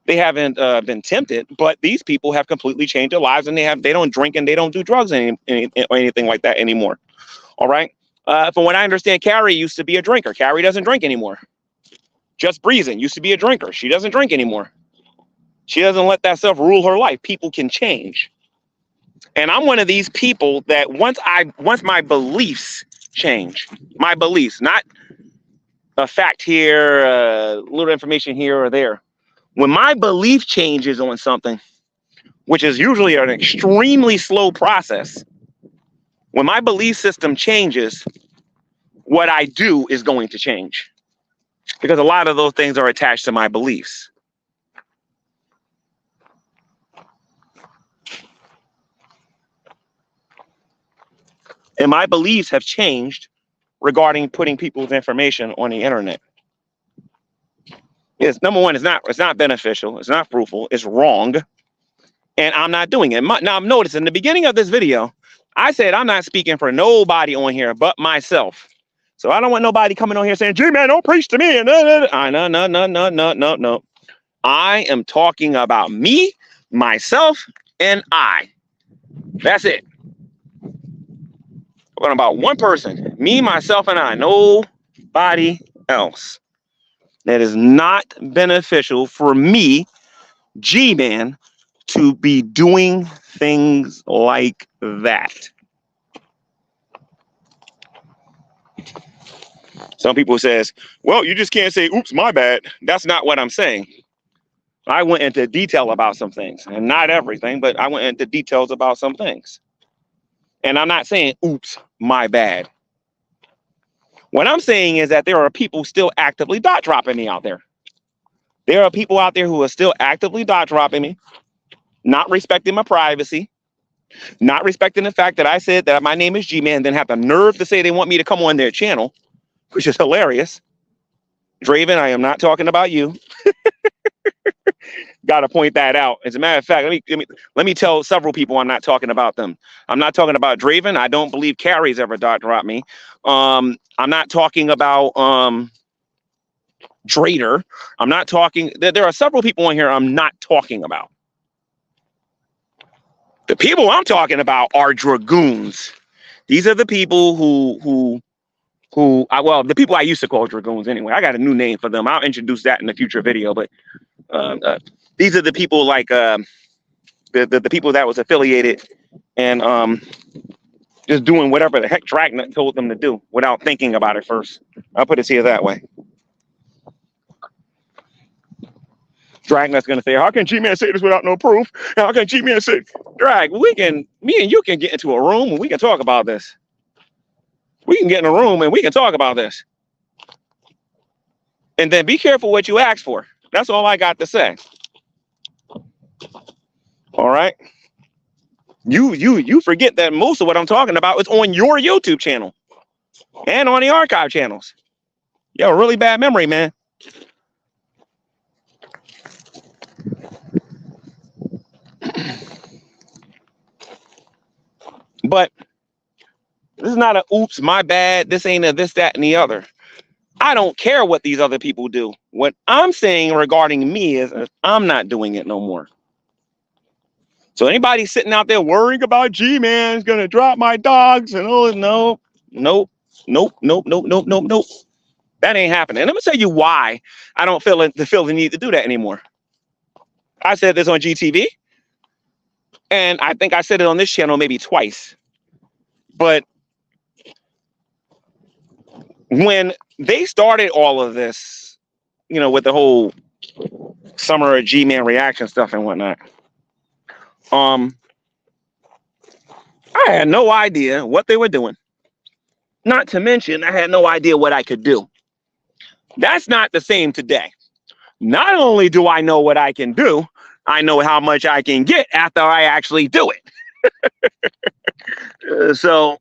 been tempted, but these people have completely changed their lives, and they don't drink and they don't do drugs or anything like that anymore. All right. From what I understand, Carrie used to be a drinker. Carrie doesn't drink anymore. Just Breezing used to be a drinker. She doesn't drink anymore. She doesn't let that stuff rule her life. People can change. And I'm one of these people that once my beliefs change, my beliefs, not a fact here, a little information here or there. When my belief changes on something, which is usually an extremely slow process, when my belief system changes, what I do is going to change. Because a lot of those things are attached to my beliefs. And my beliefs have changed regarding putting people's information on the internet. Yes, number one, it's not beneficial, it's not fruitful, it's wrong. And I'm not doing it. Now, notice in the beginning of this video, I said I'm not speaking for nobody on here but myself. So I don't want nobody coming on here saying, "Gee, man, don't preach to me." No. I am talking about me, myself, and I. That's it. We're talking about one person, me, myself, and I. Nobody else. That is not beneficial for me, G-Man, to be doing things like that. Some people says, well, you just can't say, oops, my bad. That's not what I'm saying. I went into detail about some things, and not everything, but I went into details about some things. And I'm not saying, oops, my bad. What I'm saying is that there are people still actively dot dropping me out there. There are people out there who are still actively dot dropping me, not respecting my privacy, not respecting the fact that I said that my name is G-Man, then have the nerve to say they want me to come on their channel, which is hilarious. Draven, I am not talking about you. Got to point that out. As a matter of fact, let me tell several people I'm not talking about them. I'm not talking about Draven. I don't believe Carrie's ever dot dropped me. I'm not talking about Drader. I'm not talking. There are several people on here I'm not talking about. The people I'm talking about are dragoons. These are the people who well, the people I used to call dragoons anyway. I got a new name for them. I'll introduce that in a future video. But these are the people like the people that was affiliated and just doing whatever the heck Dragnet told them to do without thinking about it first. I'll put it to you that way. Dragnet's gonna say, how can G-Man say this without no proof? How can G-Man say, Drag, me and you can get into a room and we can talk about this. We can get in a room and we can talk about this. And then be careful what you ask for. That's all I got to say. All right. You forget that most of what I'm talking about is on your YouTube channel and on the archive channels. You have a really bad memory, man. But this is not a oops, my bad. This ain't a this, that, and the other. I don't care what these other people do. What I'm saying regarding me is I'm not doing it no more. So anybody sitting out there worrying about G-Man's gonna drop my dogs and oh no. That ain't happening. And I'm gonna tell you why I don't feel the need to do that anymore. I said this on GTV, and I think I said it on this channel maybe twice. But when they started all of this, you know, with the whole Summer of G-Man reaction stuff and whatnot, I had no idea what they were doing. Not to mention, I had no idea what I could do. That's not the same today. Not only do I know what I can do, I know how much I can get after I actually do it. So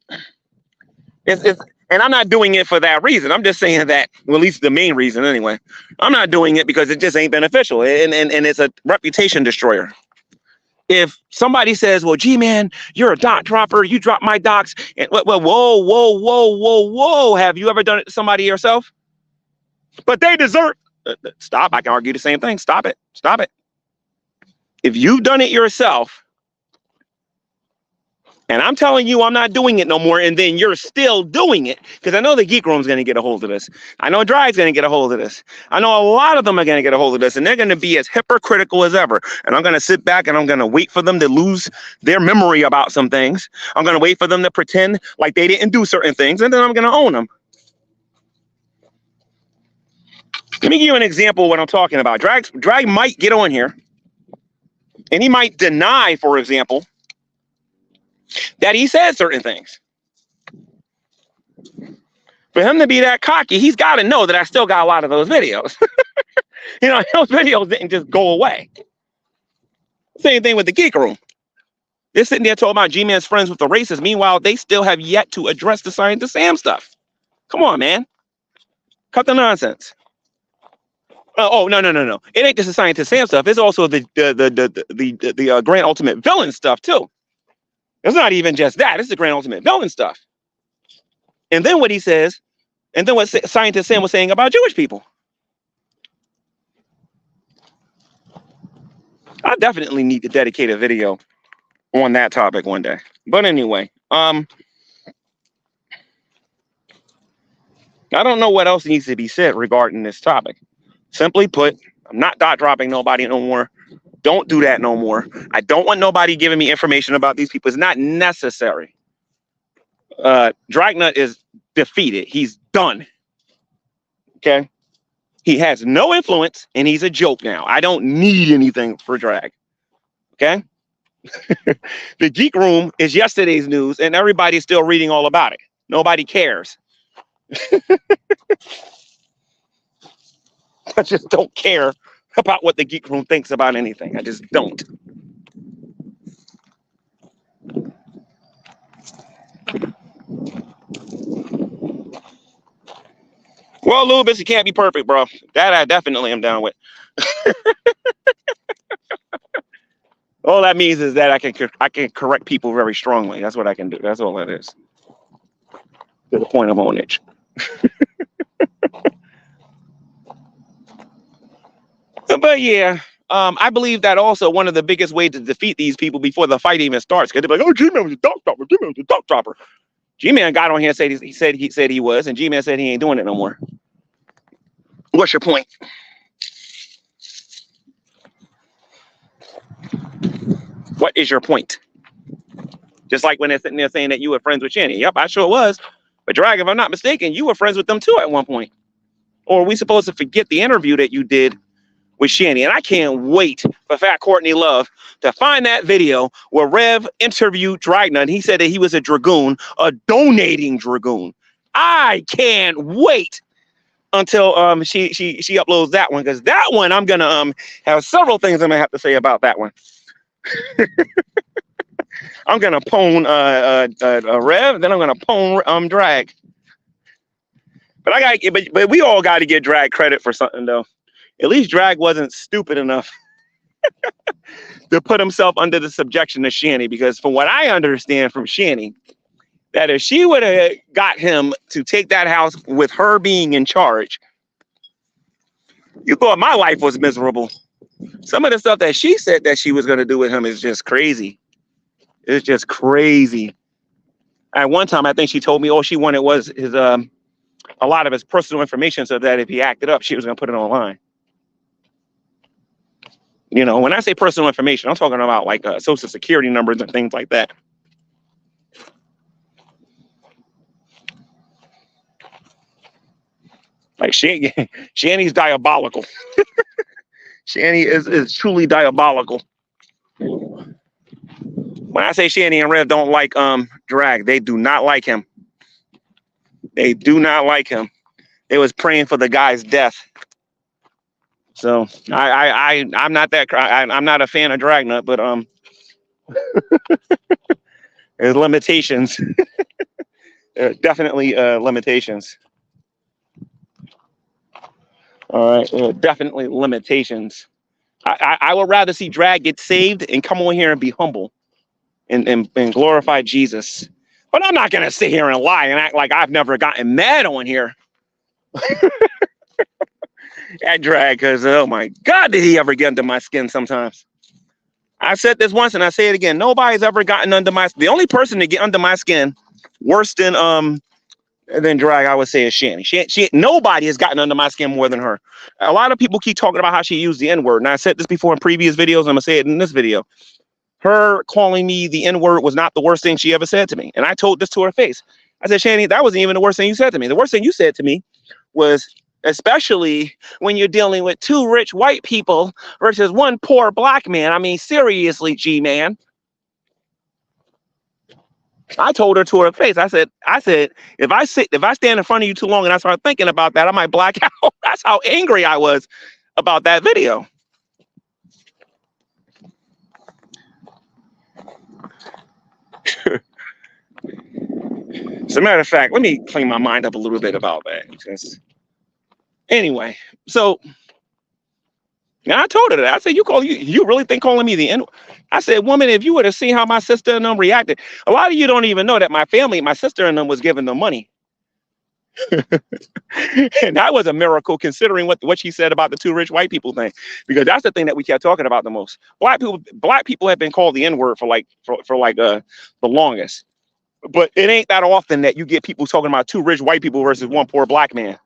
it's and I'm not doing it for that reason. I'm just saying that, well, at least the main reason anyway. I'm not doing it because it just ain't beneficial, and it's a reputation destroyer. If somebody says, well, G-Man, you're a dot dropper, you drop my docs, and well, whoa, have you ever done it to somebody yourself? But they deserve, stop, I can argue the same thing, stop it. If you've done it yourself, And I'm telling you, I'm not doing it no more. And then you're still doing it, because I know the Geek Room's going to get a hold of this. I know Drag's going to get a hold of this. I know a lot of them are going to get a hold of this, and they're going to be as hypocritical as ever. And I'm going to sit back and I'm going to wait for them to lose their memory about some things. I'm going to wait for them to pretend like they didn't do certain things, and then I'm going to own them. Let me give you an example of what I'm talking about. Drag might get on here, and he might deny, for example, that he said certain things. For him to be that cocky, he's got to know that I still got a lot of those videos. You know, those videos didn't just go away. Same thing with the Geek Room. They're sitting there talking about G-Man's friends with the racists. Meanwhile, they still have yet to address the Scientist Sam stuff. Come on, man. Cut the nonsense. Oh, no. It ain't just the Scientist Sam stuff. It's also the Grand Ultimate Villain stuff, too. It's not even just that. It's the Grand Ultimate Villain stuff. And then what he says, and then what Scientist Sam was saying about Jewish people. I definitely need to dedicate a video on that topic one day. But anyway, I don't know what else needs to be said regarding this topic. Simply put, I'm not dot dropping nobody no more. Don't do that no more. I don't want nobody giving me information about these people. It's not necessary. Dragnut is defeated. He's done. Okay? He has no influence, and he's a joke now. I don't need anything for Drag. Okay? The Geek Room is yesterday's news, and everybody's still reading all about it. Nobody cares. I just don't care about what the Geek Room thinks about anything. I just don't. Well, Lubis, you can't be perfect, bro. That I definitely am down with. All that means is that I can correct people very strongly. That's what I can do. That's all that is. To the point of ownage. But yeah, I believe that also one of the biggest ways to defeat these people before the fight even starts, because they're like, "Oh, G-Man was a dog dropper. G-Man was a dog dropper." G-Man got on here and said he said he was, and G-Man said he ain't doing it no more. What's your point? What is your point? Just like when they're sitting there saying that you were friends with Shanny. Yep, I sure was. But Drag, if I'm not mistaken, you were friends with them too at one point. Or are we supposed to forget the interview that you did with Shanny? And I can't wait for Fat Courtney Love to find that video where Rev interviewed Dragnut. He said that he was a dragoon, a donating dragoon. I can't wait until she uploads that one, because that one I'm gonna have several things I'm gonna have to say about that one. I'm gonna pwn Rev, then I'm gonna pwn Drag. But we all got to get Drag credit for something though. At least Drag wasn't stupid enough to put himself under the subjection of Shanny, because from what I understand from Shanny, that if she would have got him to take that house with her being in charge, you thought my life was miserable. Some of the stuff that she said that she was going to do with him is just crazy. It's just crazy. At one time, I think she told me all she wanted was his a lot of his personal information, so that if he acted up, she was going to put it online. You know, when I say personal information, I'm talking about like social security numbers and things like that. Like Shanny's diabolical. Shanny is truly diabolical. When I say Shanny and Rev don't like Drag, they do not like him. They do not like him. They was praying for the guy's death. So I'm not that I'm not a fan of Dragnut, but there's limitations. There are definitely limitations. All right, there are definitely limitations. I would rather see Drag get saved and come on here and be humble and glorify Jesus. But I'm not gonna sit here and lie and act like I've never gotten mad on here at Drag, because oh my God, did he ever get under my skin sometimes? I said this once and I say it again. Nobody's ever gotten under my. The only person to get under my skin worse than drag, I would say, is Shanny. She nobody has gotten under my skin more than her. A lot of people keep talking about how she used the N-word, and I said this before in previous videos. I'm gonna say it in this video. Her calling me the N-word was not the worst thing she ever said to me, and I told this to her face. I said, Shanny, that wasn't even the worst thing you said to me. The worst thing you said to me was, especially when you're dealing with 2 rich white people versus 1 poor black man. I mean, seriously, G-man. I told her to her face. I said, if I stand in front of you too long and I start thinking about that, I might black out. That's how angry I was about that video. As a matter of fact, let me clean my mind up a little bit about that. Because anyway, so now I told her that. I said, you really think calling me the N? I said, woman, if you would have seen how my sister and them reacted, a lot of you don't even know that my family, my sister and them was giving them money. And that was a miracle considering what she said about the 2 rich white people thing, because that's the thing that we kept talking about the most. Black people have been called the N-word for the longest. But it ain't that often that you get people talking about 2 rich white people versus 1 poor black man.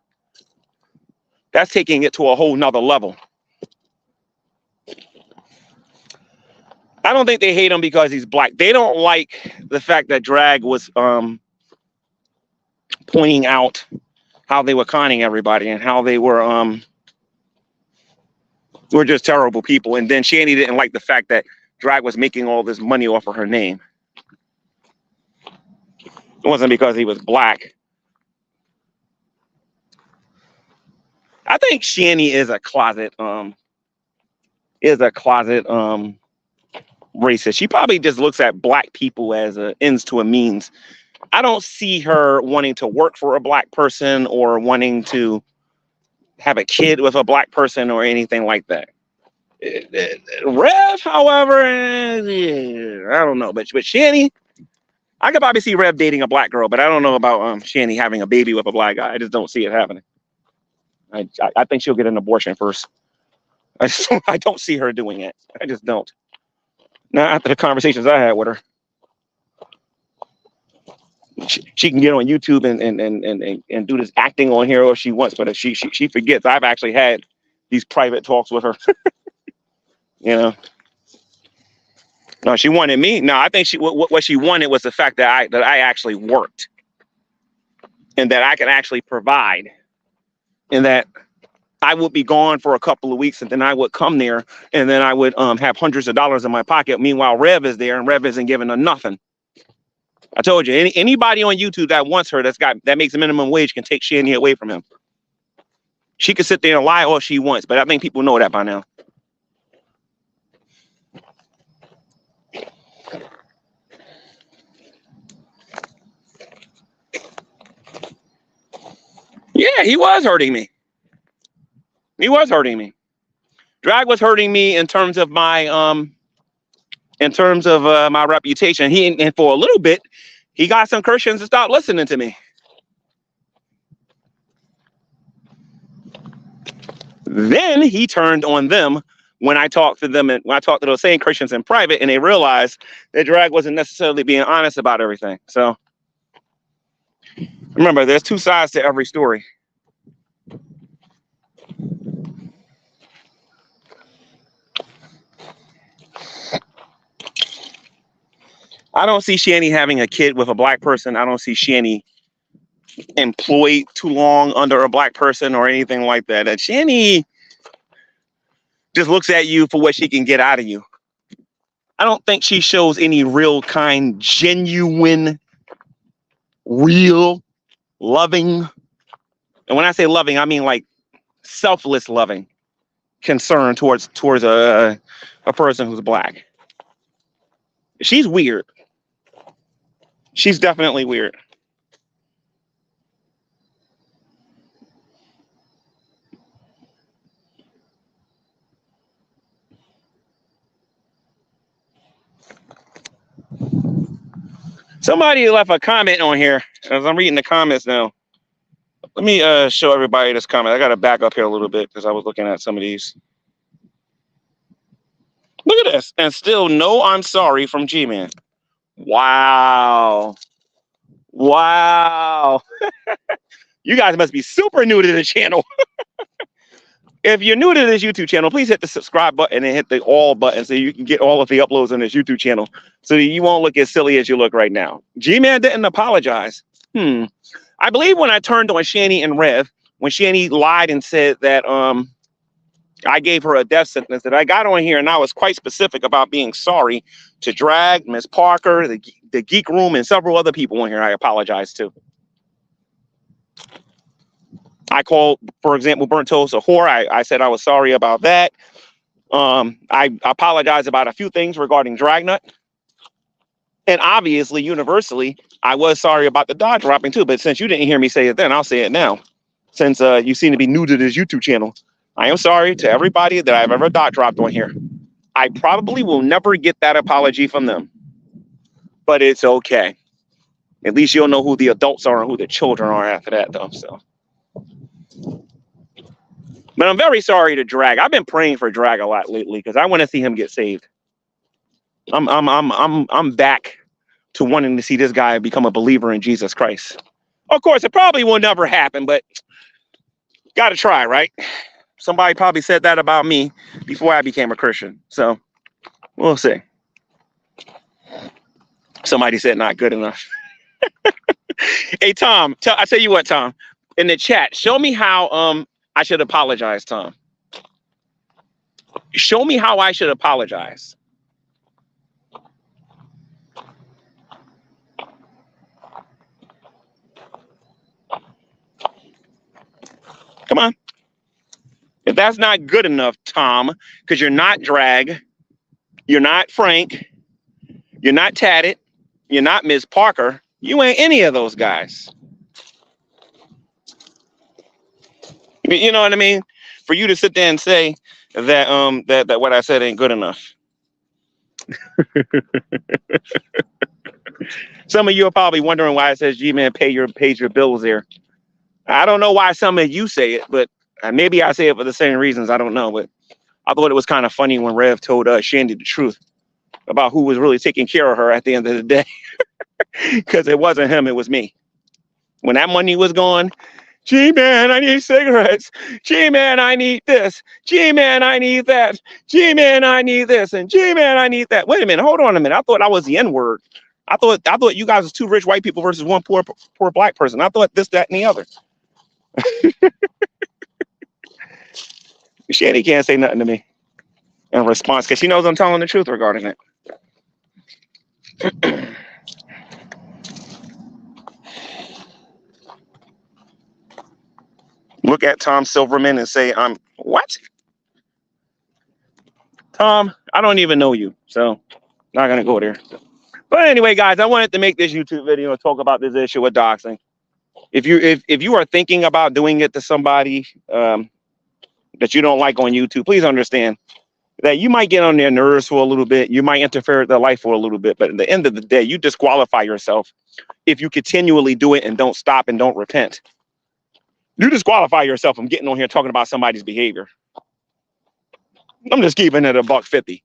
That's taking it to a whole nother level. I don't think they hate him because he's black. They don't like the fact that drag was pointing out how they were conning everybody and how they were just terrible people. And then Shanny didn't like the fact that drag was making all this money off of her name. It wasn't because he was black. I think Shanny is a closet racist. She probably just looks at black people as ends to a means. I don't see her wanting to work for a black person or wanting to have a kid with a black person or anything like that. Rev, however, I don't know, but Shanny, I could probably see Rev dating a black girl, but I don't know about Shanny having a baby with a black guy. I just don't see it happening. I think she'll get an abortion first. I don't see her doing it. I just don't. Now, after the conversations I had with her, she can get on YouTube and do this acting on here if she wants, but if she forgets, I've actually had these private talks with her. You know. No, she wanted me. No, I think what she wanted was the fact that I actually worked and that I can actually provide, and that I would be gone for a couple of weeks and then I would come there and then I would have hundreds of dollars in my pocket. Meanwhile, Rev is there and Rev isn't giving her nothing. I told you, anybody on YouTube that wants her, that makes a minimum wage, can take Shanny away from him. She can sit there and lie all she wants, but I think people know that by now. Yeah, he was hurting me. He was hurting me. Drag was hurting me in terms of my my reputation. And for a little bit, he got some Christians to stop listening to me. Then he turned on them when I talked to them, and when I talked to those same Christians in private, and they realized that drag wasn't necessarily being honest about everything. So remember, there's 2 sides to every story. I don't see Shanny having a kid with a black person. I don't see Shanny employed too long under a black person or anything like that. And Shanny just looks at you for what she can get out of you. I don't think she shows any real kind, genuine, real, loving. And when I say loving, I mean like selfless loving concern towards a person who's black. She's weird. She's definitely weird. Somebody left a comment on here as I'm reading the comments now. Let me show everybody this comment. I got to back up here a little bit because I was looking at some of these. Look at this. And still no I'm sorry from G-Man. Wow. Wow. You guys must be super new to the channel. If you're new to this YouTube channel, please hit the subscribe button and hit the all button so you can get all of the uploads on this YouTube channel so that you won't look as silly as you look right now. G-Man didn't apologize. I believe when I turned on Shani and Rev, when Shani lied and said that I gave her a death sentence, that I got on here and I was quite specific about being sorry to Drag, Miss Parker, the Geek Room, and several other people on here I apologize to. I called, for example, Burnt Toast a whore. I said I was sorry about that. I apologize about a few things regarding Dragnut. And obviously, universally, I was sorry about the dog dropping too. But since you didn't hear me say it then, I'll say it now. Since you seem to be new to this YouTube channel, I am sorry to everybody that I've ever dot dropped on here. I probably will never get that apology from them. But it's okay. At least you'll know who the adults are and who the children are after that, though. So. But I'm very sorry to Drag. I've been praying for Drag a lot lately because I want to see him get saved. I'm back to wanting to see this guy become a believer in Jesus Christ. Of course, it probably will never happen, but gotta try, right? Somebody probably said that about me before I became a Christian. So we'll see. Somebody said not good enough. Hey, Tom, I tell you what, Tom, in the chat, show me how I should apologize, Tom. Show me how I should apologize. Come on. If that's not good enough, Tom, because you're not Drag, you're not Frank, you're not Tatted, you're not Ms. Parker, you ain't any of those guys. You know what I mean? For you to sit there and say that that what I said ain't good enough. Some of you are probably wondering why it says G-Man pays your bills there. I don't know why some of you say it, but maybe I say it for the same reasons. I don't know, but I thought it was kind of funny when Rev told Shandy the truth about who was really taking care of her at the end of the day. Because it wasn't him, it was me. When that money was gone, G-Man, I need cigarettes. G-Man, I need this. G-Man, I need that. G-Man, I need this. And G-Man, I need that. Wait a minute, hold on a minute. I thought I was the N-word. I thought you guys was two rich white people versus one poor black person. I thought this, that, and the other. Shanny can't say nothing to me in response because she knows I'm telling the truth regarding it. Look at Tom Silverman and say, what? Tom, I don't even know you, so not going to go there. But anyway, guys, I wanted to make this YouTube video and talk about this issue with doxing. If you are thinking about doing it to somebody that you don't like on YouTube, please understand that you might get on their nerves for a little bit. You might interfere with their life for a little bit. But at the end of the day, you disqualify yourself if you continually do it and don't stop and don't repent. You disqualify yourself from getting on here talking about somebody's behavior. I'm just keeping it $1.50.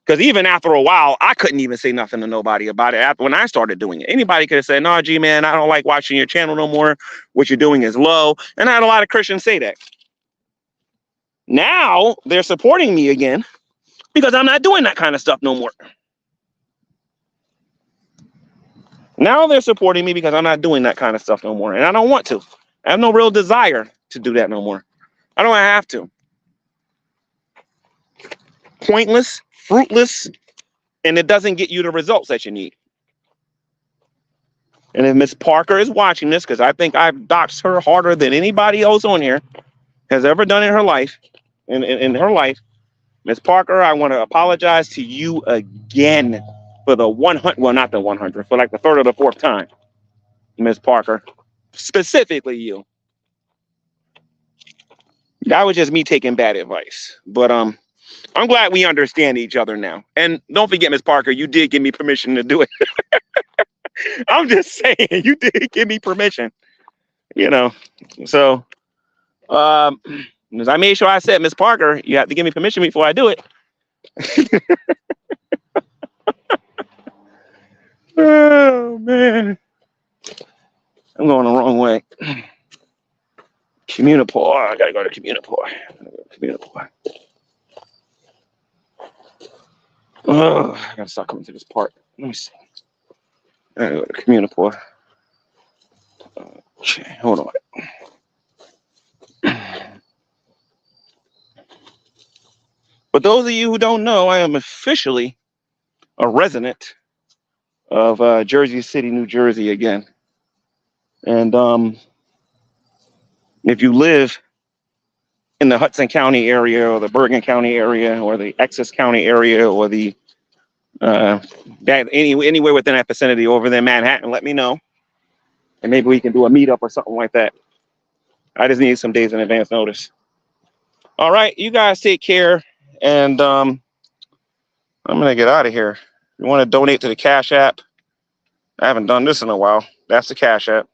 Because even after a while, I couldn't even say nothing to nobody about it. After when I started doing it, anybody could have said, "No, G-Man, I don't like watching your channel no more. What you're doing is low." And I had a lot of Christians say that. Now they're supporting me again because I'm not doing that kind of stuff no more. Now they're supporting me because I'm not doing that kind of stuff no more. And I don't want to. I have no real desire to do that no more. I don't have to. Pointless, fruitless, and it doesn't get you the results that you need. And if Miss Parker is watching this, because I think I've doxed her harder than anybody else on here has ever done in her life, in her life, Miss Parker, I want to apologize to you again for the 100, well, not the 100, for like the third or the fourth time, Miss Parker, specifically you. That was just me taking bad advice, but I'm glad we understand each other now. And don't forget, Miss Parker, you did give me permission to do it. I'm just saying, you did give me permission, you know. So, as I made sure I said, Miss Parker, you have to give me permission before I do it. Oh man, I'm going the wrong way. Communipore. I gotta go to Communipore. Oh, I gotta start coming to this park. Let me see. I gotta go to Communipore. Okay, hold on. But those of you who don't know, I am officially a resident of Jersey City, New Jersey again. And if you live in the Hudson County area or the Bergen County area or the Essex County area or the anywhere within that vicinity over there in Manhattan, let me know. And maybe we can do a meetup or something like that. I just need some days in advance notice. All right, you guys take care. And I'm going to get out of here. If you want to donate to the Cash App, I haven't done this in a while. That's the Cash App.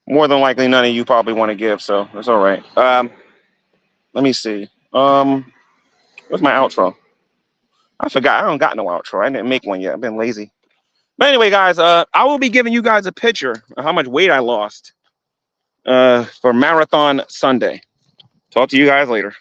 More than likely, none of you probably want to give, so it's all right. Let me see. What's my outro? I forgot. I don't got no outro. I didn't make one yet. I've been lazy. But anyway, guys, I will be giving you guys a picture of how much weight I lost for Marathon Sunday. Talk to you guys later.